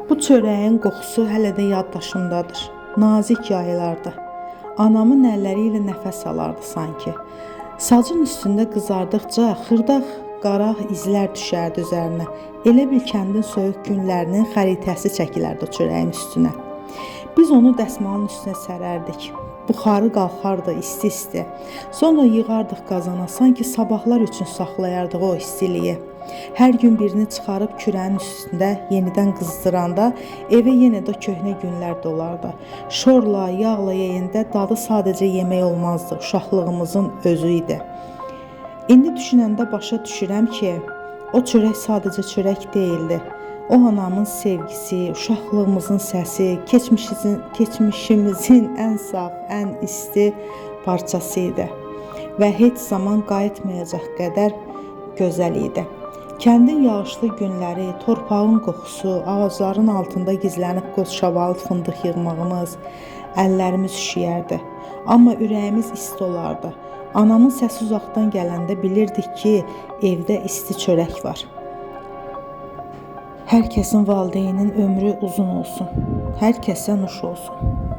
Bu çörəyin qoxusu hələ də yaddaşımdadır. Nazik yayılardı. Anamın əlləri ilə nəfəs alardı sanki. Sacın üstündə qızardıqca xırda qara izlər düşərdi üzərinə. Elə bil kəndin soyuq günlərinin xəritəsi çəkilərdi o çörəyin üstünə. Biz onu dəsmalın üstünə sərərdik. Buxarı qalxardı isti-isti. Sonra yığardıq qazana, sanki sabahlar üçün saxlayardıq o istiliyi. Hər gün birini çıxarıb kürənin üstündə yenidən qızdıranda evə yenə də köhnə günlər dolardı. Şorla, yağla yeyəndə dadı sadəcə yemək olmazdı, uşaqlığımızın özü idi. İndi düşünəndə başa düşürəm ki, o çörək sadəcə çörək deyildi. O anamın sevgisi, uşaqlığımızın səsi, keçmişimizin ən saf, ən isti parçası idi və heç zaman qayıtmayacaq qədər gözəl idi. Kəndin yağışlı günləri, torpağın qoxusu, ağacların altında gizlənib qoşavalı fındıq yığmağımız, əllərimiz üşüyərdi. Amma ürəyimiz isti olardı. Anamın səsi uzaqdan gələndə bilirdik ki, evdə isti çörək var. Hər kəsin valideynin ömrü uzun olsun. Hər kəsə nuş olsun.